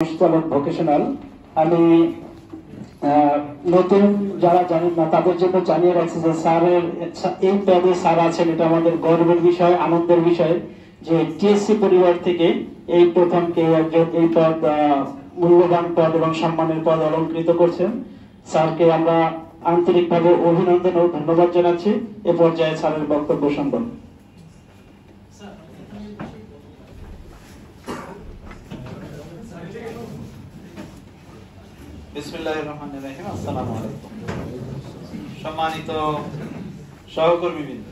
Vocational. আমি নতুন যারা জানেন না তাদের জন্য জানিয়ে রাখছি যে স্যারের এই পদে স্যার আছেন, এটা আমাদের গর্বের বিষয়, আনন্দের বিষয় যে টিএসসি পরিবার থেকে এই প্রথম কেউ একজন এই পদ মূল্যবান পদ এবং সম্মানের পদ অলঙ্কৃত করছেন। স্যারকে আমরা আন্তরিকভাবে অভিনন্দন ও ধন্যবাদ জানাচ্ছি। এ পর্যায়ে স্যারের বক্তব্য শুনবেন। সম্মানিত সহকর্মীবৃন্দ,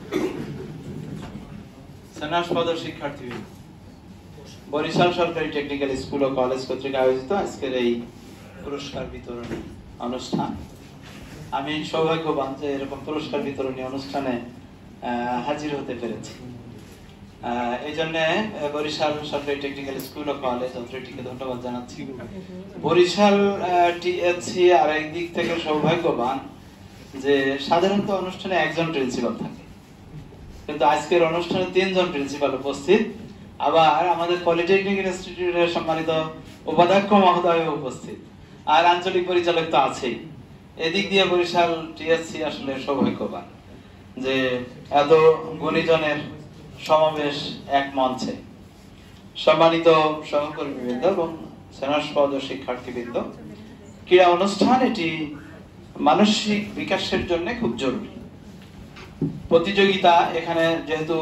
স্নাতক শিক্ষার্থীবৃন্দ, বরিশাল সরকারি টেকনিক্যাল স্কুল ও কলেজ কর্তৃক আয়োজিত আজকের এই পুরস্কার বিতরণী অনুষ্ঠান, আমি সৌভাগ্যবান যে এরকম পুরস্কার বিতরণী অনুষ্ঠানে হাজির হতে পেরেছি। এই জন্য বরিশাল সরকারি টেকনিক্যাল স্কুল ও কলেজ অথরিটিকে ধন্যবাদ জানাচ্ছি। বরিশাল টিএসসি আর একদিক থেকে সৌভাগ্যবান যে সাধারণত অনুষ্ঠানে একজন প্রিন্সিপাল থাকে, কিন্তু আজকের অনুষ্ঠানে 3 জন প্রিন্সিপাল উপস্থিত, আবার আমাদের পলিটেকনিক ইনস্টিটিউটের সম্মানিত উপাধ্যক্ষ মহোদয় উপস্থিত, আর আঞ্চলিক পরিচালক তো আছেই। এদিক দিয়ে বরিশাল টিএসসি আসলে সৌভাগ্যবান যে এত গুণীজনের সমাবেশ এক মঞ্চে। সম্মানিত সহকর্মীবৃন্দ এবং স্নাতক শিক্ষার্থীবৃন্দ, ক্রীড়া অনুষ্ঠান এটি মানসিক বিকাশের জন্য খুব জরুরি। প্রতিযোগিতা এখানে যেহেতু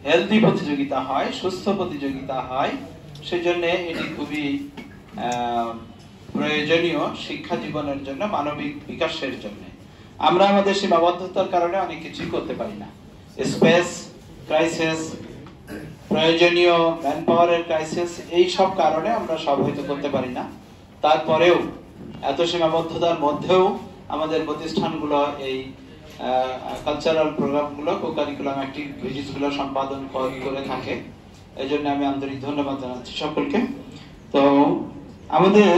হেলদি প্রতিযোগিতা হয়, সুস্থ প্রতিযোগিতা হয়, সেজন্য এটি খুবই প্রয়োজনীয় শিক্ষা জীবনের জন্য, মানবিক বিকাশের জন্য। আমরা আমাদের সীমাবদ্ধতার কারণে অনেক কিছুই করতে পারি না। স্পেস ক্রাইসিস, প্রয়োজনীয় ম্যান পাওয়ারের ক্রাইসিস, এই সব কারণে আমরা সব হয়তো করতে পারি না। তারপরেও এত সীমাবদ্ধতার মধ্যেও আমাদের প্রতিষ্ঠানগুলো এই কালচারাল প্রোগ্রামগুলো, কো-কারিকুলাম অ্যাক্টিভিটিসগুলো সম্পাদন করে থাকে। এই জন্য আমি আন্তরিক ধন্যবাদ জানাচ্ছি সকলকে। তো আমাদের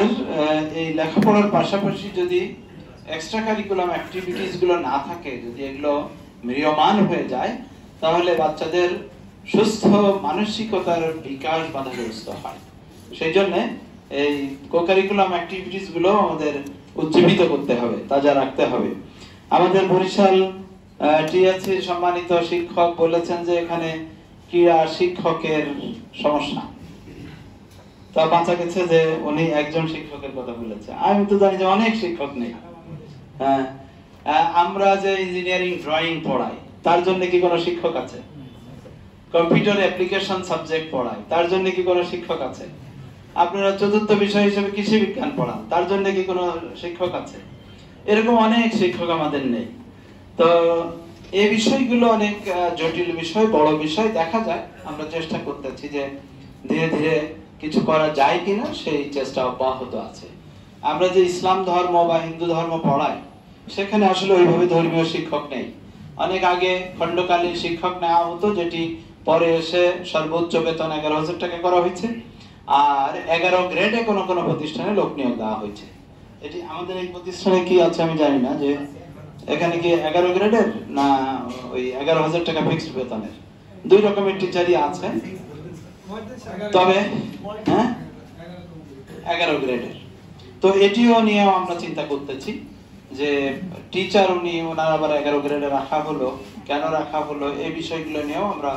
এই লেখাপড়ার পাশাপাশি যদি এক্সট্রা কারিকুলাম অ্যাক্টিভিটিসগুলো না থাকে, যদি এগুলো ম্রিয়মাণ হয়ে যায়, তাহলে বাচ্চাদের সুস্থ মানসিকতার বিকাশ বাধাগ্রস্ত হয়। সেই জন্য এই কো-কারিকুলাম অ্যাক্টিভিটিস গুলো আমাদের উজ্জীবিত করতে হবে, তাজা রাখতে হবে। আমাদের বরিশাল টিএসসি সম্মানিত শিক্ষক বলেছেন যে এখানে ক্রীড়া শিক্ষকের সমস্যা। তা বাঁচা গেছে যে উনি একজন শিক্ষকের কথা বলেছে। আমি তো জানি যে অনেক শিক্ষক নেই। আমরা যে ইঞ্জিনিয়ারিং ড্রয়িং পড়াই, তার জন্য কি কোনো শিক্ষক আছে? কম্পিউটার অ্যাপ্লিকেশন সাবজেক্ট পড়াই, তার জন্য কি কোনো শিক্ষক আছে? আপনারা চতুর্থ বিষয় হিসেবে কৃষি বিজ্ঞান পড়ান, তার জন্য কি কোনো শিক্ষক আছে? এরকম অনেক শিক্ষক আমাদের নেই। তো এই বিষয়গুলো অনেক জটিল বিষয়, বড় বিষয়। দেখা যায়, আমরা চেষ্টা করতেছি যে ধীরে ধীরে কিছু করা যায় কিনা, সেই চেষ্টা অব্যাহত আছে। আমরা যে ইসলাম ধর্ম বা হিন্দু ধর্ম পড়াই, সেখানে আসলে ওইভাবে ধর্মীয় শিক্ষক নেই। অনেক আগে খণ্ডকালীন শিক্ষক নেওয়া হতো, যেটি পরে এসে সর্বোচ্চ বেতন 11,000 টাকা করা হয়েছে, আর 11 গ্রেডে কোনো কোনো প্রতিষ্ঠানে লোক নিয়োগ দেওয়া হয়েছে। এটি আমাদের এই প্রতিষ্ঠানে কি আছে আমি জানি না, যে এখানে কি 11 গ্রেডের না ওই 11,000 টাকা ফিক্সড বেতনের, 2 রকমের টিচারই আছে। তবে 11 গ্রেডের। তো এটিও নিয়ে আমরা চিন্তা করতেছি যে টিচার ওনার আবার 11 গ্রেডে রাখা হলো, কেন রাখা হলো, এই বিষয়গুলো নিয়েও আমরা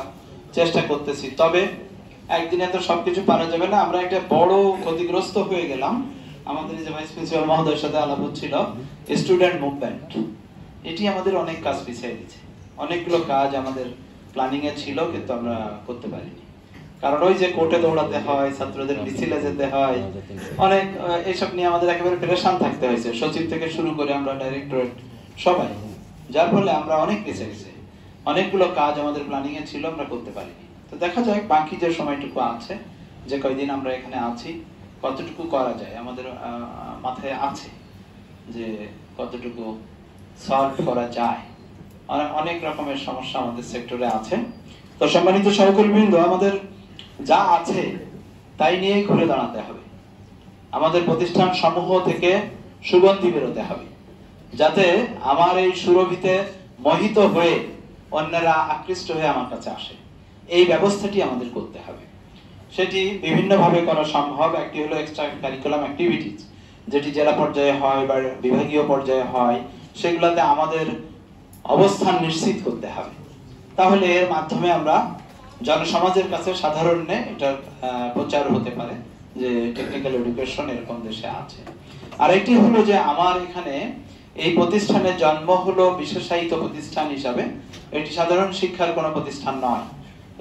চেষ্টা করতেছি। তবে একদিনে তো সবকিছু পারা যাবে না। আমরা একটা বড় ক্ষতিগ্রস্ত হয়ে গেলাম। আমাদের যে ভাইস প্রিন্সিপাল মহোদয়ের সাথে আলাপ হচ্ছিল, স্টুডেন্ট মুভমেন্ট, এটি আমাদের অনেক কাজ পিছিয়ে দিচ্ছে। অনেকগুলো কাজ আমাদের প্ল্যানিং এ ছিল, কিন্তু আমরা করতে পারিনি। কারণ ওই যে কোর্টে দৌড়াতে হয়, ছাত্রদের মিছিলে যেতে হয়, অনেক এইসব নিয়ে আমাদের একেবারে পেরেশান থাকতে হয়েছে, সচিব থেকে শুরু করে আমরা ডাইরেক্টরেট সবাই। যার ফলে আমরা অনেক পিছিয়ে গেছি। অনেকগুলো কাজ আমাদের প্ল্যানিং এ ছিল, আমরা করতে পারিনি। তো দেখা যাক বাকি যে সময়টুকু আছে, যে কয়দিন আমরা এখানে আছি, কতটুকু করা যায়। আমাদের মাথায় আছে যে কতটুকু সলভ করা যায়। অনেক রকমের সমস্যা আমাদের সেক্টরে আছে। তো সম্মানিত সহকর্মীবৃন্দ, আমাদের যা আছে তাই নিয়েই ঘুরে দাঁড়াতে হবে। আমাদের প্রতিষ্ঠান সমূহ থেকে সুগন্ধি বেরোতে হবে, যাতে আমার এই সুরভিতে মোহিত হয়ে অন্যরা আকৃষ্ট হয়ে আমার কাছে আসে। এই ব্যবস্থাটি আমাদের করতে হবে। সেটি বিভিন্নভাবে করা সম্ভব। একটি হলো এক্সট্রা কারিকুলাম অ্যাক্টিভিটিস, যেটি জেলা পর্যায়ে হয় বা বিভাগীয় পর্যায়ে হয়, সেগুলোতে আমাদের অবস্থান নিশ্চিত করতে হবে। তাহলে এর মাধ্যমে আমরা জনসমাজের কাছে সাধারণে এটার প্রচার হতে পারে যে টেকনিক্যাল এডুকেশন এরকম দেশে আছে। আরেকটি হলো যে আমার এখানে এই প্রতিষ্ঠানের জন্ম হলো বিশেষায়িত প্রতিষ্ঠান হিসাবে। এটি সাধারণ শিক্ষার কোনো প্রতিষ্ঠান নয়,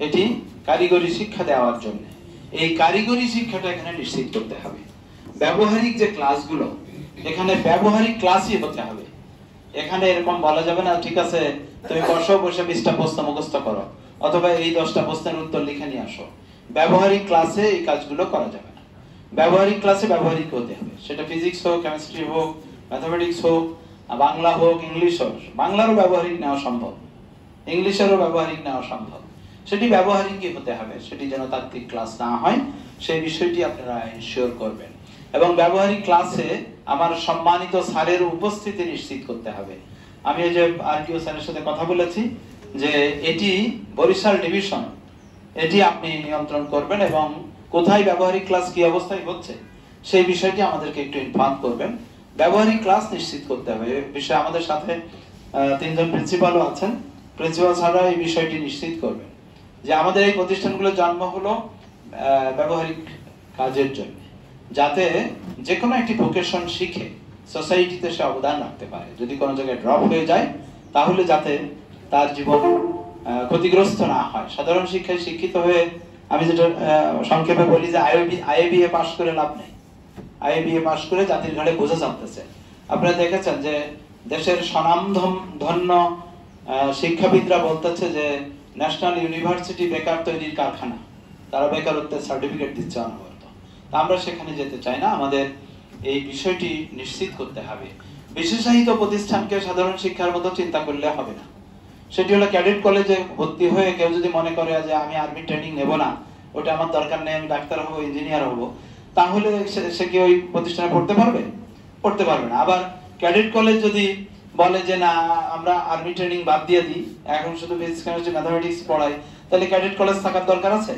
এটি কারিগরি শিক্ষা দেওয়ার জন্য। এই কারিগরি শিক্ষাটা এখানে নিশ্চিত করতে হবে। ব্যবহারিক যে ক্লাসগুলো, এখানে ব্যবহারিক ক্লাসই হতে হবে। এখানে এরকম বলা যাবে না ঠিক আছে তুমি বসে 20টা প্রশ্ন মুখস্থ করো অথবা এই 10টা প্রশ্নের উত্তর লিখে নিয়ে আসো। ব্যবহারিক ক্লাসে এই কাজগুলো করা যাবে না। ব্যবহারিক ক্লাসে ব্যবহারিক হতে হবে, সেটা ফিজিক্স হোক, কেমিস্ট্রি হোক, ম্যাথমেটিক্স হোক, বাংলা হোক, ইংলিশ হোক। বাংলারও ব্যবহারিক নেওয়া সম্ভব, ইংলিশেরও ব্যবহারিক নেওয়া সম্ভব। সেটি ব্যবহারিকই হতে হবে, সেটি যেন তাত্ত্বিক ক্লাস না হয় সেই বিষয়টি আপনারা ইনশিওর করবেন। এবং ব্যবহারিক ক্লাসে আমার সম্মানিত স্যারের উপস্থিতি নিশ্চিত করতে হবে। আমি এই যে আরটিও স্যারের সাথে কথা বলেছি যে এটি বরিশাল ডিভিশন, এটি আপনি নিয়ন্ত্রণ করবেন এবং কোথায় ব্যবহারিক ক্লাস কি অবস্থায় হচ্ছে সেই বিষয়টি আমাদেরকে একটু ইনফর্ম করবেন। ব্যবহারিক ক্লাস নিশ্চিত করতে হবে। এই বিষয়ে আমাদের সাথে 3 জন প্রিন্সিপালও আছেন। প্রিন্সিপাল স্যাররা এই বিষয়টি নিশ্চিত করবেন যে আমাদের এই প্রতিষ্ঠানগুলোর জন্ম হলো ব্যবহারিক কাজের জন্য, যাতে যে কোনো একটি ভোকেশন শিখে সোসাইটিতে সে অবদান রাখতে পারে। যদি কোনো জায়গায় ড্রপ হয়ে যায় তাহলে যাতে তার জীবন ক্ষতিগ্রস্ত না হয়। সাধারণ শিক্ষায় শিক্ষিত হয়ে আমি যেটা সংক্ষেপে বলি যে আইএবিএ পাস করে লাভ নেই। আইএবিএ পাস করে জাতির ঘাড়ে বোঝা চাপতেছে। আপনারা দেখেছেন যে দেশের স্বনামধন্য শিক্ষাবিদরা বলতেছে যে ন্যাশনাল ইউনিভার্সিটি বেকার তৈরির কারখানা, তারা বেকারত্বের সার্টিফিকেট দিচ্ছে অনবরত। আমরা সেখানে যেতে চাই না। আমাদের এই বিষয়টি নিশ্চিত করতে হবে। বিশেষায়িত প্রতিষ্ঠানকে সাধারণ শিক্ষার মতো চিন্তা করলে হবে না। সেটি হলো ক্যাডেট কলেজে ভর্তি হয়ে কেউ যদি মনে করে যে আমি আর্মি ট্রেনিং নেব না, ওটা আমার দরকার নেই, আমি ডাক্তার হবো, ইঞ্জিনিয়ার হবো, তাহলে সে কি ওই প্রতিষ্ঠানে পড়তে পারবে? পড়তে পারবে না। আবার ক্যাডেট কলেজ যদি বলে যে না আমরা আর্মি ট্রেনিং বাদ দিয়ে দিই, এখন শুধু ফিজিক্স কেমিস্ট্রি ম্যাথমেটিক্স পড়াই, তাহলে ক্যাডেট কলেজ থাকার দরকার আছে?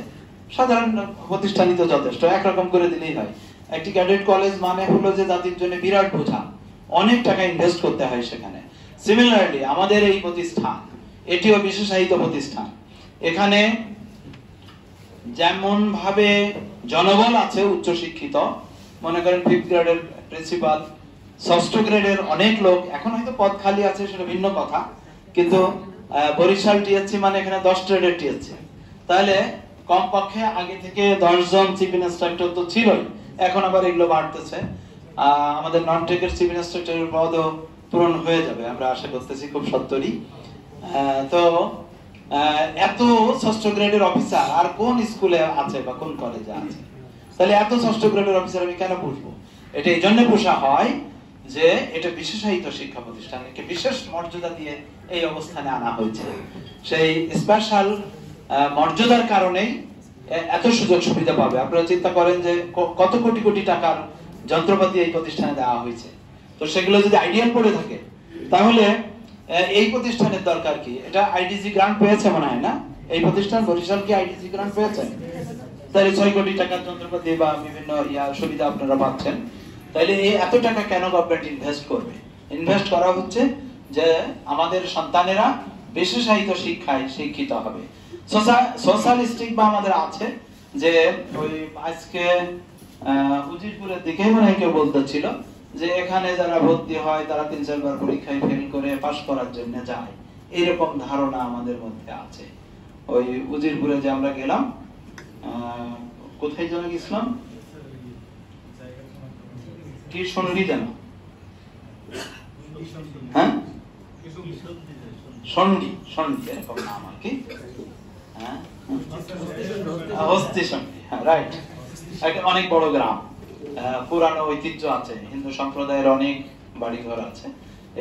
সাধারণ প্রতিষ্ঠানই তো যথেষ্ট, একরকম করে দিলেই হয়। একটি ক্যাডেট কলেজ মানে হলো যে জাতির জন্য বিরাট বোঝা, অনেক টাকা ইনভেস্ট করতে হয় সেখানে। সিমিলারলি আমাদের এই প্রতিষ্ঠান এটিও বিশেষায়িত প্রতিষ্ঠান। এখানে যেমন ভাবে জনবল আছে উচ্চশিক্ষিত, মনে করেন 5th গ্রেডের প্রিন্সিপাল, 6ষ্ঠ গ্রেডের অনেক লোক, এখন হয়তো পদ খালি আছে সেটা ভিন্ন কথা, কিন্তু বরিশাল টিএসসি মানে এখানে 10 গ্রেডের টিএসসি, তাহলে কমপক্ষে আগে থেকে 10 জন চিফ ইন্সট্রাক্টর তো ছিলই, এখন আবার এগুলো বাড়তেছে। আমাদের নন টেকের চিফ ইন্সট্রাক্টরের পদও পূরণ হয়ে যাবে আমরা আশা করতেছি খুব সত্তরই। তো এত 6ষ্ঠ গ্রেডের অফিসার আর কোন স্কুলে আছে বা কোন কলেজে আছে? তাহলে এত 6ষ্ঠ গ্রেডের অফিসার আমি কেন পুষবো? এটা এই জন্য পোষা হয় যে এটা বিশেষায়িত শিক্ষা প্রতিষ্ঠান, একে বিশেষ মর্যাদা দিয়ে এই অবস্থানে আনা হয়েছে। সেই স্পেশাল মর্যাদার কারণেই এত সুযোগ সুবিধা পাবে। আপনারা চিন্তা করেন যে কত কোটি কোটি টাকার যন্ত্রপাতি এই প্রতিষ্ঠানে দেওয়া হয়েছে। তো সেগুলো যদি আইডিয়াল পড়ে থাকে তাহলে এই প্রতিষ্ঠানের দরকার কি? এটা আইডিজি গ্রান্ট পেয়েছে মনে হয় না? এই প্রতিষ্ঠান বরিশাল কি আইডিজি গ্রান্ট পেয়েছে? তাহলে 6 কোটি টাকার যন্ত্রপাতি বা বিভিন্ন সুবিধা আপনারা পাচ্ছেন। তাহলে এই এত টাকা কেন গভর্নমেন্ট ইনভেস্ট করবে? ইনভেস্ট করা হচ্ছে যে আমাদের সন্তানেরা বিশেষায়িত শিক্ষায় শিক্ষিত হবে। সোশ্যালিস্টিক বা আমাদের আছে যে ওই আজকে উজিরপুরের দিকে মনে হয় কেউ বলতেছিল যে এখানে যারা ভর্তি হয় তারা 3-4 বার পরীক্ষায় ফেল করে পাশ করার জন্য যায়, এরকম ধারণা আমাদের মধ্যে আছে। ওই উজিরপুরে যে আমরা গেলাম, কোথায় যেন গেছিলাম, কি শুনলি যেন, হ্যাঁ সন্ডি এরকম নাম আর কি, হ্যাঁ হস্তি সন্ডি, হ্যাঁ রাইট। একটা অনেক বড় গ্রাম, পুরানো ঐতিহ্য আছে, হিন্দু সম্প্রদায়ের অনেক বাড়িঘর আছে।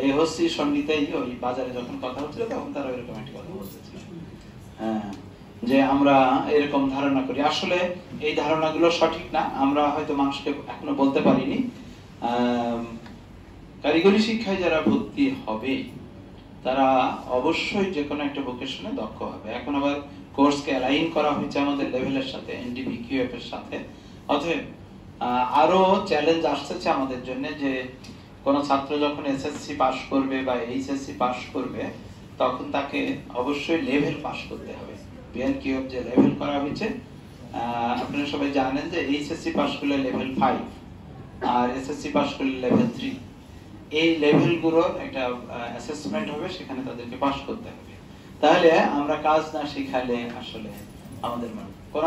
এই হস্তি সন্ডিতেই ওই বাজারে যখন কথা হচ্ছিল তখন তারা এরকম একটা কথা বলতেছিল, হ্যাঁ, যে আমরা এরকম ধারণা করি। আসলে এই ধারণাগুলো সঠিক না, আমরা হয়তো মানুষকে এখনো বলতে পারিনি। কারিগরি শিক্ষায় যারা ভর্তি হবে তারা অবশ্যই যে কোনো একটা ভোকেশনে দক্ষ হবে। এখন আবার কোর্সকে অ্যালাইন করা হয়েছে আমাদের লেভেলের সাথে, এনডিপি কিউএফ এর সাথে। অতএব আরো চ্যালেঞ্জ আসছে আমাদের জন্য, যে কোন ছাত্র যখন এসএসসি পাস করবে বা এইচএসসি পাস করবে তখন তাকে অবশ্যই লেভেল পাস করতে হবে। বিএনকিউএফ যে লেভেল করা হয়েছে, আপনারা সবাই জানেন যে এইচএসসি পাস করলে লেভেল 5 আর এসএসসি পাস করলে লেভেল 3, এই লেভেলগুলোর একটা অ্যাসেসমেন্ট হবে, সেখানে তাদেরকে পাস করতে হবে। তাহলে আমরা কাজ না শিখালে আসলে আমাদের কোন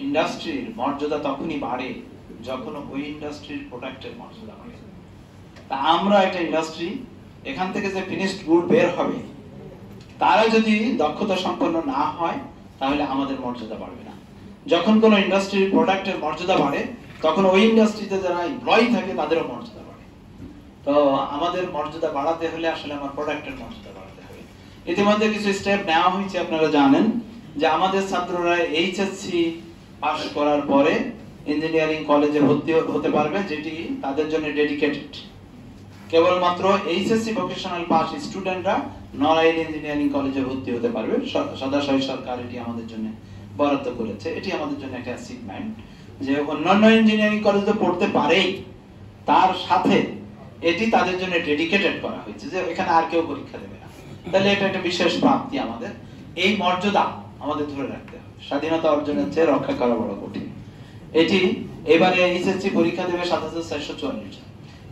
ইন্ডাস্ট্রির মর্যাদা তখনই বাড়ে যখন ওই ইন্ডাস্ট্রির প্রোডাক্টের মর্যাদা বাড়ে। তা আমরা একটা ইন্ডাস্ট্রি, এখান থেকে যে ফিনিশড গুড বের হবে তারা যদি দক্ষতা সম্পন্ন না হয় তাহলে আমাদের মর্যাদা বাড়বে না। যখন কোন ইন্ডাস্ট্রির প্রোডাক্টের মর্যাদা বাড়ে তখন ওই ইন্ডাস্ট্রিতে যারা এমপ্লয়ি থাকে তাদেরও মর্যাদা বাড়ে। তো আমাদের মর্যাদা বাড়াতে হলে আসলে আমার প্রোডাক্টের মর্যাদা বাড়াতে হবে। ইতিমধ্যে কিছু স্টেপ নেওয়া হয়েছে, আপনারা জানেন যে আমাদের ছাত্ররা এইচএসসি পাস করার পরে ইঞ্জিনিয়ারিং কলেজে ভর্তি হতে পারবে, যেটি তাদের জন্য ডেডিকেটেড। কেবলমাত্র এইচএসসি ভোকেশনাল পাস স্টুডেন্টরা নড়াইল ইঞ্জিনিয়ারিং কলেজে ভর্তি হতে পারবে। সদাশয় সরকার এটি আমাদের জন্য বরাদ্দ করেছে। এটি আমাদের জন্য একটা অ্যাচিভমেন্ট যে অন্যান্য ইঞ্জিনিয়ারিং কলেজে পড়তে পারেই, তার সাথে এটি তাদের জন্য ডেডিকেটেড করা হয়েছে যে এখানে আর কেউ পরীক্ষা দেবে না। তাহলে এটা একটা বিশেষ প্রাপ্তি আমাদের। এই মর্যাদা আমাদের ধরে রাখতে হবে। স্বাধীনতা অর্জনের চেয়ে রক্ষা করা বড় কঠিন। এটি এবারে এইচএসসি পরীক্ষা দেবে ৭,৪৪৪ জন।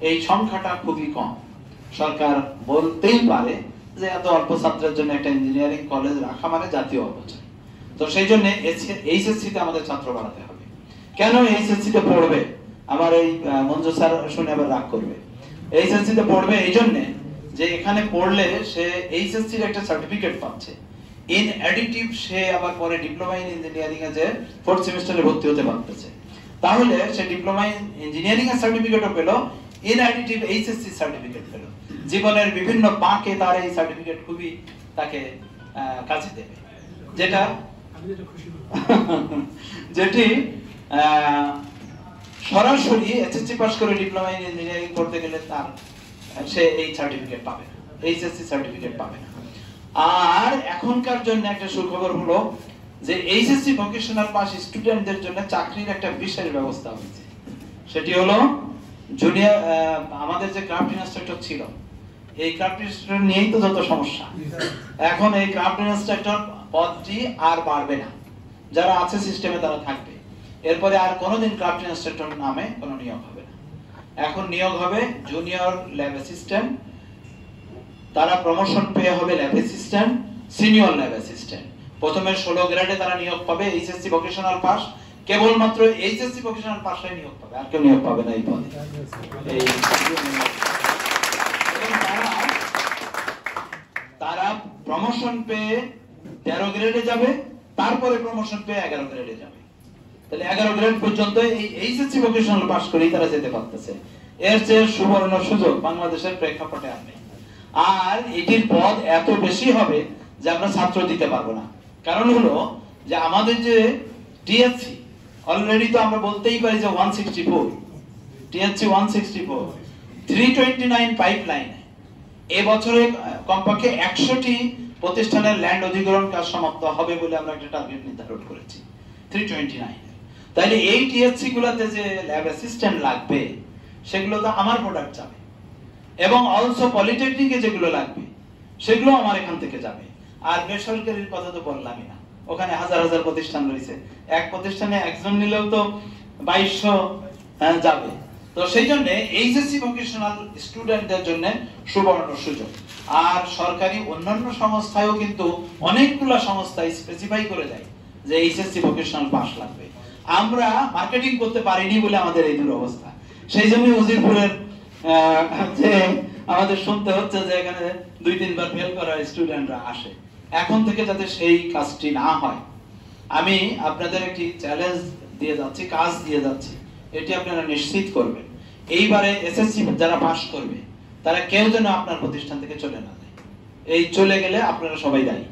এই সংখ্যাটা খুবই কম। সরকার বলতেই পারে যে এত অল্প ছাত্রের জন্য একটা ইঞ্জিনিয়ারিং কলেজ রাখা মানে জাতীয় অপচয়। তো সেই জন্য এইচএসসি তে আমাদের ছাত্র বাড়াতে হবে। কেন এইচএসসি তে পড়বে? আমার এই মঞ্জু স্যার শুনে আবার রাগ করবে। এইচএসসি তে পড়বে এই জন্য যে এখানে পড়লে সে এইচএসসি এর একটা সার্টিফিকেট পাচ্ছে। ইন অ্যাডিটিভ সে আবার পরে ডিপ্লোমা ইন ইঞ্জিনিয়ারিং এ যে 4th সেমিস্টারে ভর্তি হতে পারতেছে। তাহলে সে ডিপ্লোমা ইন ইঞ্জিনিয়ারিং এর সার্টিফিকেটও পেল, ইন অ্যাডিটিভ এইচএসসি সার্টিফিকেট পেল। জীবনের বিভিন্ন বাঁকে তার এই সার্টিফিকেট খুবই তাকে কাজে দেবে। যেটি সরাসরি এসএসসি পাস করে ডিপ্লোমা ইন ইঞ্জিনিয়ারিং করতে গেলে তার সে এই সার্টিফিকেট পাবে না, এইচএসসি সার্টিফিকেট পাবে না। আর এখনকার জন্য একটা সুখবর হলো যে এইচএসসি ভোকেশনাল পাস স্টুডেন্টদের জন্য চাকরির একটা বিশেষ ব্যবস্থা হয়েছে। সেটি হলো জুনিয়র, আমাদের যে ক্রাফট ইনস্ট্রাক্টর ছিল, এই ক্রাফট ইনস্ট্রাক্টর নিয়েই তো যত সমস্যা। এখন এই ক্রাফট ইনস্ট্রাক্টর পদটি আর বাড়বে না, যারা আছে সিস্টেমে তারা থাকবে। এরপরে আর কোনোদিন ক্রাফট ইনস্ট্রাক্টর নামে কোনো নিয়োগ হবে না। এখন নিয়োগ হবে জুনিয়র ল্যাব অ্যাসিস্ট্যান্ট, তারা প্রমোশন পেয়ে হবে lab assistant, senior lab assistant. প্রথমে 16 গ্রেডে তারা নিয়োগ পাবে এইচএসসি ভোকেশনাল পাস। কেবলমাত্র এইচএসসি ভোকেশনাল পাসই নিয়োগ পাবে, আর কেউ নিয়োগ পাবে না এই পদে। তারা প্রমোশন পেয়ে 13 গ্রেডে যাবে, তারপরে প্রমোশন পেয়ে 11 গ্রেডে যাবে। তাহলে 11 গ্রেড পর্যন্ত এই এইচএসসি ভোকেশনাল পাস করেই তারা যেতে পারতেছে। এর চেয়ে সুবর্ণ সুযোগ বাংলাদেশের প্রেক্ষাপটে আর নেই। আর এটির পদ এত বেশি হবে যে আমরা ছাত্র দিতে পারবো না। কারণ হলো যে আমাদের যে টিএসসি অলরেডি তো আমরা বলতেই পারি যে 164, টিএসসি 164, 329 পাইপলাইন। এবছরে কমপক্ষে 100টি প্রতিষ্ঠানের ল্যান্ড অধিগ্রহণ কাজ সমাপ্ত হবে বলে আমরা একটা টার্গেট নির্ধারণ করেছি 329। তাহলে এই টিএসসি গুলোতে যে ল্যাব অ্যাসিস্ট্যান্ট লাগবে সেগুলো তো আমার প্রোডাক্ট যাবে, এবং অলসো পলিটেকনিকে যেগুলো লাগবে সেগুলো আমার এখান থেকে যাবে। আর বেসরকারির কথা তো বললামই না, ওখানে হাজার হাজার প্রতিষ্ঠান রয়েছে, এক প্রতিষ্ঠানে একজন নিলেও তো 2200 যাবে। তো সেই জন্য এইচএসসি ভোকেশনাল স্টুডেন্টদের জন্য সুবর্ণ সুযোগ। আর সরকারি অন্যান্য সংস্থায়ও কিন্তু অনেকগুলো সংস্থা স্পেসিফাই করে দেয় যে এইচএসসি ভোকেশনাল পাস লাগবে। আমরা মার্কেটিং করতে পারিনি বলে আমাদের এই দুরবস্থা। সেই জন্য উজিরপুরের যে আমাদের শুনতে হচ্ছে যে এখানে 2-3 বার ফেল করা স্টুডেন্টরা আসে। এখন থেকে যাতে সেই কাজটি না হয়, আমি আপনাদের একটি চ্যালেঞ্জ দিয়ে যাচ্ছি, কাজ দিয়ে যাচ্ছি, এটি আপনারা নিশ্চিত করবেন। এইবারে এসএসসি যারা পাস করবে তারা কেউ যেন আপনার প্রতিষ্ঠান থেকে চলে না যায়। এই চলে গেলে আপনারা সবাই দায়ী।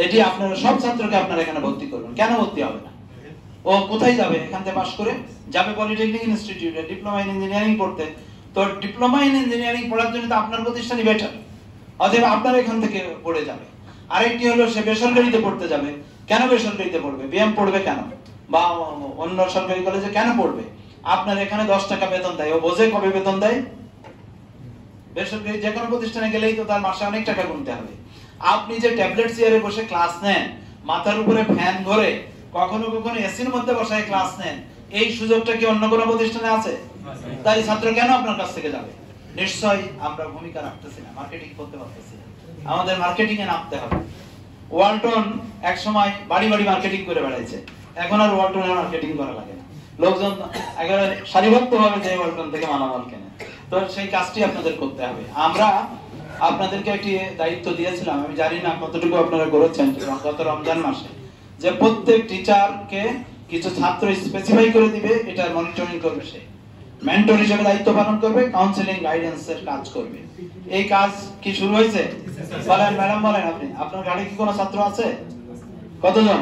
এটি আপনারা সব ছাত্রকে আপনারা এখানে ভর্তি করবেন। কেন ভর্তি হবে না? ও কোথায় যাবে? এখান থেকে পাস করে যাবে পলিটেকনিক ইনস্টিটিউটে ডিপ্লোমা ইন ইঞ্জিনিয়ারিং পড়তে। তো ডিপ্লোমা ইন ইঞ্জিনিয়ারিং পড়ার জন্য তো আপনার প্রতিষ্ঠানই বেটার, অতএব আপনারা এখান থেকে পড়ে যাবে। আরেকটি হলো সে বেসরকারিতে পড়তে যাবে, কেন বেসরকারিতে পড়বে, বিএম পড়বে কেন, বা অন্য সরকারি কলেজে কেন পড়বে? আপনার এখানে 10 টাকা বেতন দেয়, ও বোঝে কবে বেতন দেয়? বেসরকারি যে কোনো প্রতিষ্ঠানে গেলেই তো তার মাসে অনেক টাকা গুনতে হবে। আপনি যে ট্যাবলেট চেয়ারে বসে ক্লাস নেন, মাথার উপরে ফ্যান ধরে, কখনো কখনো এসির মধ্যে বসায় ক্লাস নেন, এই সুযোগটা কি অন্য কোনো প্রতিষ্ঠানে আছে? তাই ছাত্র কেন আপনার কাছ থেকে যাবে? নিশ্চয়ই আমরা ভূমিকা রাখতেছি না, মার্কেটিং করতে পারতেছি না, আমাদের মার্কেটিং এ নামতে হবে। ওয়ালটন এক সময় বাড়ি বাড়ি মার্কেটিং করে বেড়াইছে, এখন আর ওয়ালটনের মার্কেটিং করা লাগে না, লোকজন একেবারে সারিবদ্ধভাবে যে ওয়ালটন থেকে মালামাল কেনে। তো সেই কাজটি আপনাদের করতে হবে। আমরা আপনাদেরকে একটি দায়িত্ব দিয়েছিলাম, আমি জানি না কতটুকু আপনারা করেছেন, গত রমজান মাসে, যে প্রত্যেক টিচারকে কিছু ছাত্র স্পেসিফাই করে দিবে, এটা মনিটরিং করবে, সে মেন্টর হিসেবে দায়িত্ব পালন করবে, কাউন্সেলিং গাইডেন্স এর কাজ করবে। এই কাজ কি শুরু হয়েছে? বলেন ম্যাডাম, বলেন আপনি, আপনার গাড়ি কি কোনো ছাত্র আছে? কতজন?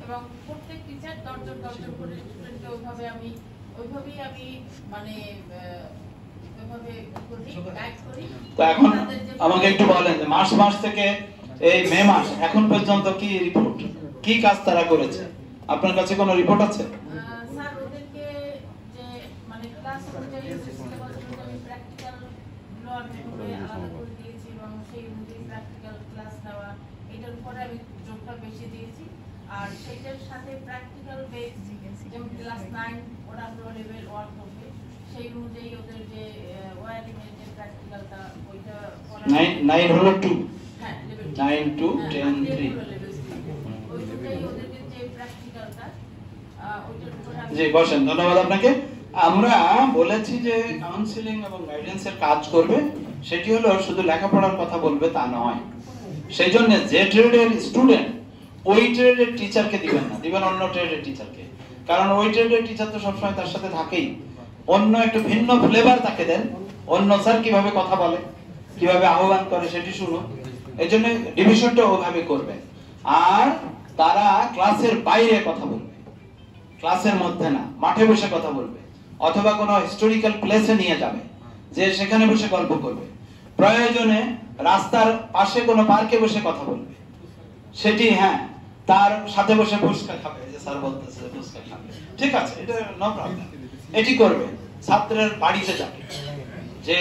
এবং প্রত্যেক টিচার 10 জন করে স্টুডেন্টকে ওইভাবেই আমি মানে ওইভাবে গাইড করি। তো এখন আমাকে একটু বলেন, মাস থেকে এই মে মাস এখন পর্যন্ত কি রিপোর্ট, কি কাজ তারা করেছে? আপনার কাছে কোনো রিপোর্ট আছে? স্যার ওদেরকে যে মানে ক্লাস অনুযায়ী সিলেবাস অনুযায়ী প্র্যাকটিক্যাল গুলো আমি আলাদা করে দিয়েছি এবং সেই অনুযায়ী প্র্যাকটিক্যাল ক্লাস নেওয়া, এটার উপরে আমি জোরটা বেশি দিয়েছি। আর সেটার সাথে প্র্যাকটিক্যাল বেস, যেমন ক্লাস 9 ওরা হলো লেভেল 1 হবে, সেই অনুযায়ী ওদের যে ওয়্যারিং এর যে প্র্যাকটিক্যালটা ওইটা 9 হলো 2, হ্যাঁ লেভেল 9 2 10 3। ওইটাই ওদের যে প্র্যাকটিক্যালটা ওইটার উপরে আমি। জি বসেন, ধন্যবাদ আপনাকে। আমরা বলেছি যে কাউন্সিলিং এবং গাইডেন্স এর কাজ করবে, সেটি হলো শুধু লেখাপড়ার কথা বলবে তা নয়। সেই জন্য যে ট্রেডের স্টুডেন্ট, ওই ট্রেডের টিচারকে দিবেন না, দিবেন অন্য ট্রেডের টিচারকে। কারণ ওই ট্রেডের টিচার তো সবসময় তার সাথে থাকেই, অন্য একটু ভিন্ন ফ্লেভার তাকে দেন, অন্য স্যার কিভাবে কথা বলে, কিভাবে আহ্বান করে সেটি শুনুন। এই জন্য ডিভিশনটা ওভাবে করবেন। আর তারা ক্লাসের বাইরে কথা বলবে, ক্লাসের মধ্যে না, মাঠে বসে কথা বলবে, অথবা কোনো হিস্টোরিক্যাল প্লেসে নিয়ে যাবে, যে সেখানে বসে গল্প করবে, প্রয়োজনে রাস্তার পাশে কোনো পার্কে বসে কথা বলবে, সেটি হ্যাঁ তার সাথে বসে ফুচকা খাবে, যে স্যার বলতেছে ফুচকা খাবে, ঠিক আছে, এটা নো প্রবলেম, এটি করবে। ছাত্রের বাড়িতে যাবে, যে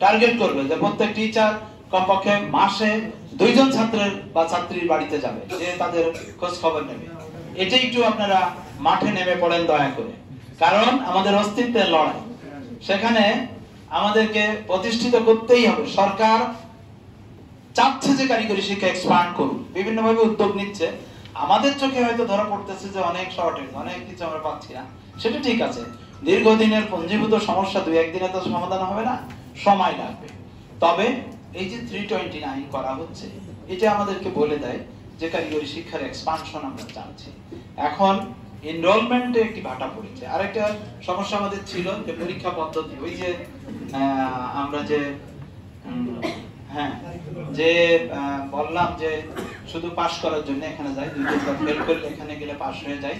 টার্গেট করবে যে প্রত্যেক টিচার কমপক্ষে মাসে 2 জন ছাত্রের বা ছাত্রীর বাড়িতে যাবে, যে তাদের খোঁজ খবর নেবে। এটা একটু আপনারা মাঠে নেমে পড়েন দয়া করে, কারণ আমাদের অস্তিত্বের লড়াই, সেখানে আমাদেরকে প্রতিষ্ঠিত করতেই হবে। সরকার চাচ্ছে যে কারিগরি শিক্ষা এক্সপান্ড করুন, বিভিন্ন ভাবে উদ্যোগ নিচ্ছে, আমাদের চোখে হয়তো ধরা পড়তেছে যে অনেক শর্টেজ, অনেক কিছু আমরা পাচ্ছি না, সেটা ঠিক আছে। দীর্ঘদিনের পঞ্জীভূত সমস্যা 2-1 দিনে তো সমাধান হবে না, সময় লাগবে। তবে এই যে 329 করা হচ্ছে, এটা আমাদেরকে বলে দেয় যে কারিগরি শিক্ষার এক্সপানশন আমরা চাচ্ছি। এখন এনরোলমেন্টে একটি ভাটা পড়েছে। আরেকটা সমস্যা আমাদের ছিল যে পরীক্ষা পদ্ধতি, ওই যে আমরা যে হ্যাঁ যে বললাম যে শুধু পাস করার জন্য এখানে যাই, 2 তিনবার ফেল করলে এখানে গেলে পাস হয়ে যায়,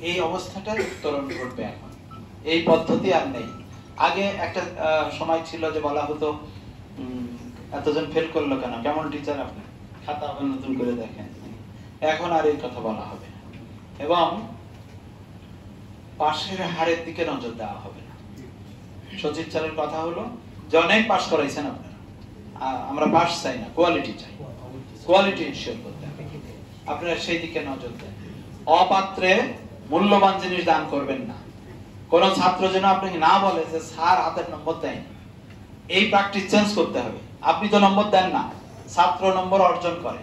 এই অবস্থাটা উত্তরণ ঘটবে। এখন এই পদ্ধতি আর নেই। আগে একটা সময় ছিল যে বলা হতো এতজন ফেল করলো কেন, কেমন টিচার আপনি, খাতা আবার নতুন করে দেখেন। এখন আর এই কথা বলা হবে না, এবং পাশের হারের দিকে নজর দেওয়া হবে না। সচিব স্যারের কথা হলো যে অনেক পাস করাইছেন আপনারা, আমরা পাস চাই না, কোয়ালিটি চাই, কোয়ালিটি ইনশিওর করতে হবে, আপনারা সেই দিকে নজর দেন। অপাত্রে মূল্যবান জিনিস দান করবেন না। কোন ছাত্র যেন আপনাকে না বলে যে স্যার হাতের নম্বর দেয়, এই প্র্যাকটিস চেঞ্জ করতে হবে। আপনি তো নম্বর দেন না, ছাত্র নম্বর অর্জন করে,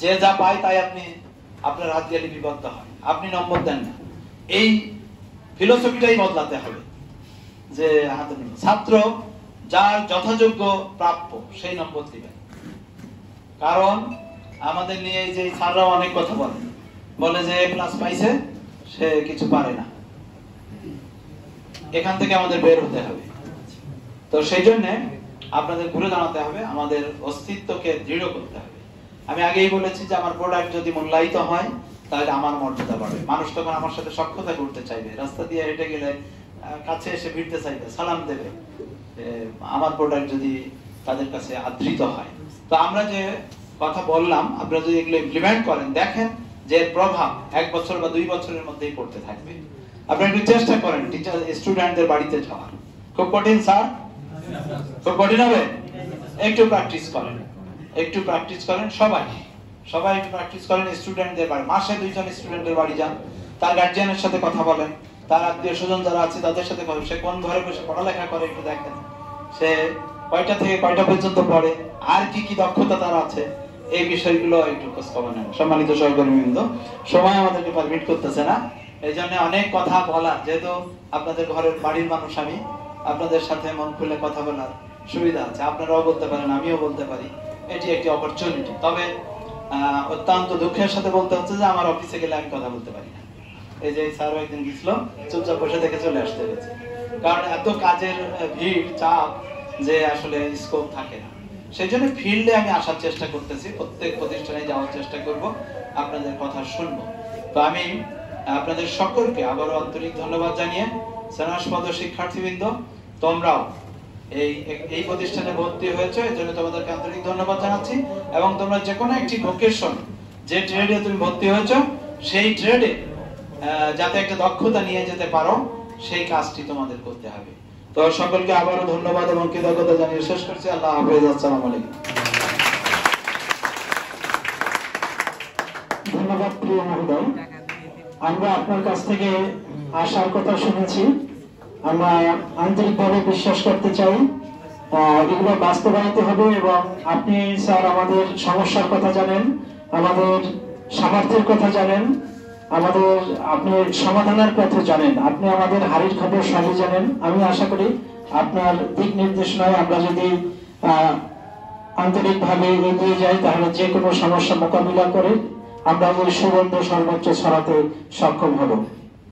যে যা পায় তাই আপনি আপনার হাত দিয়ে লিপিবদ্ধ হয়, আপনি নম্বর দেন না। এই ফিলোসফিটাই বদলাতে হবে, যে হাতের নম্বর, ছাত্র যার যথাযোগ্য প্রাপ্য সেই নম্বর দিবেন। কারণ আমাদের নিয়ে যে স্যাররা অনেক কথা বলে যে A+ পাইছে সে কিছু পারে না, এখান থেকে আমাদের বের হতে হবে। তো সেই জন্য আপনাদের ঘুরে দাঁড়াতে হবে, আমাদের অস্তিত্বকে দৃঢ় করতে হবে। আমি আগেই বলেছি যে আমার প্রোডাক্ট যদি মূল্যায়িত হয়, তাহলে আমার মর্যাদা বাড়বে। মানুষ তখন আমার সাথে সখ্যতা করতে চাইবে, রাস্তা দিয়ে হেঁটে গেলে কাছে এসে ভিড়তে চাইবে, সালাম দেবে, আমার প্রোডাক্ট যদি তাদের কাছে আদৃত হয়। তো আমরা যে কথা বললাম, আপনারা যদি এগুলো ইমপ্লিমেন্ট করেন, দেখেন যে এর প্রভাব 1 বছর বা 2 বছরের মধ্যেই পড়তে থাকবে। আপনারা একটু চেষ্টা করেন টিচার স্টুডেন্টদের বাড়িতে যাওয়ার। খুব কঠিন স্যার? খুব কঠিন হবে? একটু প্র্যাকটিস করেন, একটু প্র্যাকটিস করেন, সবাই একটু প্র্যাকটিস করেন। স্টুডেন্টদের বাড়ি, মাসে 2 জন স্টুডেন্টের বাড়ি যান, তার গার্জিয়ানের সাথে কথা বলেন, তার আত্মীয় স্বজন যারা আছে তাদের সাথে কথা, সে কোন ঘরে বসে পড়ালেখা করে একটু দেখেন, সে কয়টা থেকে কয়টা পর্যন্ত পড়ে, আর কি কি দক্ষতা তার আছে, এই বিষয়গুলো একটু খোঁজ খবর নেন। সম্মানিত সহকর্মীবৃন্দ, সময় আমাদেরকে পারমিট করতেছে না, এই জন্য অনেক কথা বলা, যেহেতু আপনাদের ঘরের বাড়ির মানুষ আমি, আপনাদের সাথে মন খুলে কথা বলার সুবিধা আছে, আপনারাও বলতে পারেন, আমিও বলতে পারি, এটি একটি অপরচুনিটি। তবে অত্যন্ত দুঃখের সাথে বলতে হচ্ছে যে আমার অফিসে গেলে আমি কথা বলতে পারি না। এই যে স্যারও একদিন গেছিল, চুপচাপ বসে থেকে চলে আসতে হয়েছে, কারণ এত কাজের ভিড়, চাপ, যে আসলে স্কোপ থাকে না। সেই জন্য ফিল্ডে আমি আসার চেষ্টা করতেছি, প্রত্যেক প্রতিষ্ঠানে যাওয়ার চেষ্টা করব, আপনাদের কথা শুনবো। তো আমি আপনাদের সকলকে আবারও আন্তরিক ধন্যবাদ জানিয়ে, স্নেহাস্পদ শিক্ষার্থীবৃন্দ, তোমরাও এই প্রতিষ্ঠানে ভর্তি হয়েছে, এর জন্য তোমাদেরকে আন্তরিক ধন্যবাদ জানাচ্ছি। এবং তোমরা যে কোনো একটি ভোকেশন, যে ট্রেডে তুমি ভর্তি হয়েছো, সেই ট্রেডে যাতে একটা দক্ষতা নিয়ে যেতে পারো, সেই কাজটি তোমাদের করতে হবে। তো সকলকে আবারও ধন্যবাদ এবং কৃতজ্ঞতা জানিয়ে শেষ করছি। আল্লাহ হাফেজ, আসসালামু আলাইকুম। ধন্যবাদ প্রিয় মহোদয়। আমরা আপনার কাছ থেকে আশার কথা শুনেছি, আমরা আন্তরিকভাবে বিশ্বাস করতে চাই এগুলো বাস্তবায়িত হবে। এবং আপনি স্যার আমাদের সমস্যার কথা জানেন, আমাদের সামর্থ্যের কথা জানেন, আপনি সমাধানের কথা জানেন, আপনি আমাদের হাড়ির খবর সবই জানেন। আমি আশা করি আপনার দিক নির্দেশনায় আমরা যদি আন্তরিকভাবে এগিয়ে যাই, তাহলে যে কোনো সমস্যা মোকাবিলা করে আমরা ওই সুগন্ধ সর্বোচ্চ ছড়াতে সক্ষম হব।